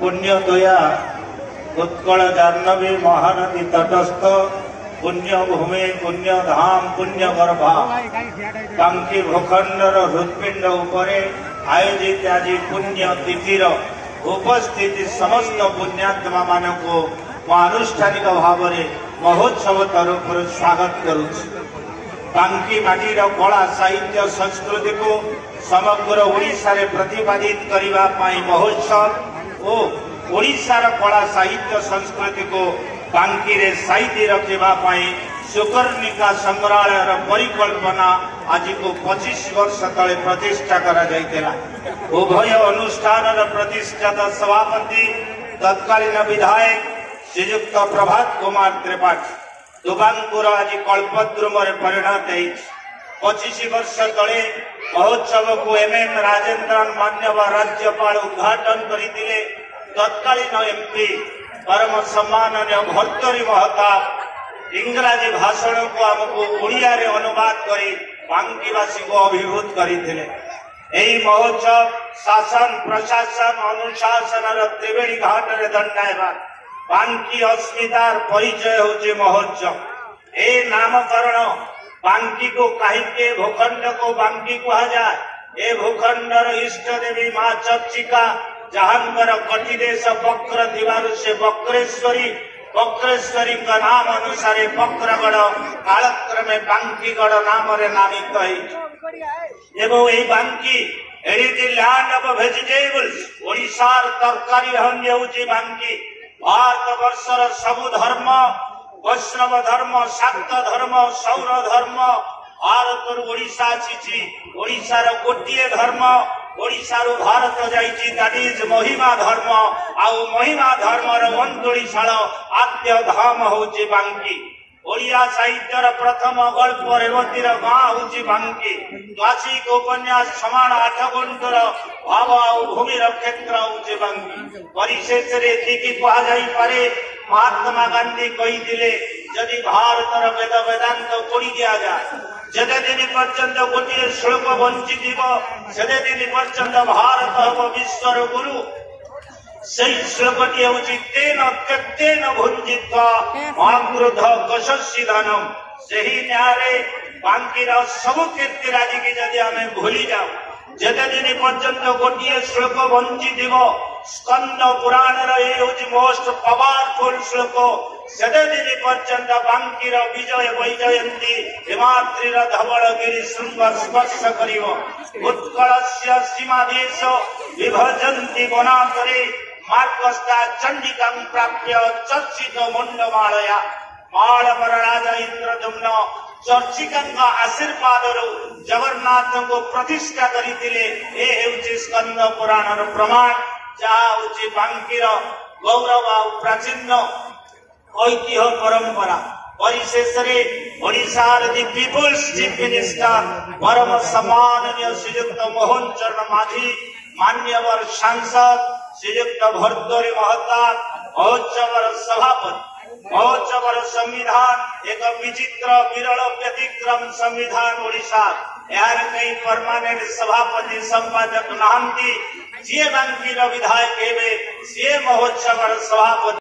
पुण्य दया उत्कल जाह्नवी महानदी तटस्थ पुण्य भूमि पुण्य धाम पुण्य गर्भा बांकी भूखंडर हृदपिंड उपरे आयोजित आज पुण्य तिथिर उपस्थिति समस्त पुण्यात्मा मानक अनुष्ठानिक भाव में महोत्सव तरफ स्वागत करुछि। बांकी माटीर कला साहित्य संस्कृति को समग्र ओडिशा रे प्रतिपादित करिबा पाई महोत्सव और ओडिशार कला साहित्य संस्कृति को बांकी रे साइती रखिबा पाई सुकर्णिका संग्रहालय परिकल्पना आज को 25 वर्ष तले प्रतिष्ठा करा जायतिला। उभय अनुष्ठान प्रतिष्ठाता सभापति तत्कालीन विधायक श्रीयुक्त प्रभात कुमार त्रिपाठी दुबांकुर आज कल्पद्रुम परिणत 25 वर्ष तले महोत्सव को एमएम राजेन्द्रन मान्यवर राज्यपाल उद्घाटन करथिले। तत्कालीन एमपी परम सम्माननीय भर्तरी महताब इंग्राजी भाषण को आमको ओडिया रे अनुवाद करी बांकीवासी को अभिभूत करथिले। एही महोत्सव शासन प्रशासन अनुशासन त्रिवेणी घाट रे दंडायमान बांकी अस्मितार परिचय होचे महोत्सव। ए नामकरण बांकी को कहीं भूखंड को बांकी कहा जाए। ए भूखंडर इष्ट देवी माँ चर्चिका जहांगर कटिदेश बक्र दिवार से बक्रेश्वरी का नाम अनुसार बक्रगढ़ कालक्रमे बांकीगढ़ नाम नामित है। बांकी it is land of vegetables. ओडिशार तरकारी हंडी होची बांकी। भारत वर्षर सबु धर्म वैष्णव धर्म शाक्त धर्म सौर धर्म भारत ओडिशा आसी। ओडिशार गोटे धर्म ओडिशारू भारत जाइछि दैट इज महिमा धर्म। आउ महिमा धर्मर अंतोड़ीशाल आद्य धाम होची बांकी। ओडिया साहित्यर प्रथम गल्प रेवतीर गाँ होची बांकी। क्लासिक उपन्यास समान 8 गुंटर भाव आउ भूमिर क्षेत्र होची बांकी। परिशेष रे एतिकी कहा जाई पारे महात्मा गांधी कहिथिले यदि भारतर वेद वेदांत पढ़ी दिया जाए जेते दिन पर्यंत गोटे श्लोक बंची से दिन पर्यंत भारत हम विश्वर गुरु। से श्लोकटी होची तेन त्यक्तेन भुंजित्वा महाक्रोध कशस्सी धनम। सही न्यारे बांकीर सब कीर्ति राजी की जदि आमे भूली जाऊ जेते दिन पर्यंत गोटे श्लोक bunchy Skanda Purana most powerful श्लोक सेते दिन पर्यंत बांकीर विजय वैजयंती हिमाद्रीर धवलगिरी शृंग स्पर्श करिवो। उत्कलस्य सीमादेश विभजन्ति वनान्तरे मार्गस्था चंडिकां प्राप्य चर्चित मुंडमालया। मालवर राजा इंद्रदुम्न चर्चिकांका आशीर्वाद जगन्नाथ को प्रतिष्ठा करिथिले। ए हेउछि स्कंद पुराणर प्रमाण जहा होछि बांकीर गौरव आ प्राचीन ऐतिह्य परंपरा। परिशेष ओडिशार दि पीपुल्स चीफ मिनिस्टर परम सम्माननीय श्रीयुक्त मोहन चरण माझी मान्यवर सांसद श्रीयुक्त भर्तरी महताब महोत्सवर सभापति। महोत्सवर संविधान एक विचित्र विरल व्यतिक्रम संविधान ओडिशा यार कई परमानेंट सभापति संपादक नहांती जी बांकीर विधायक हेबे सी महोत्सवर सभापति।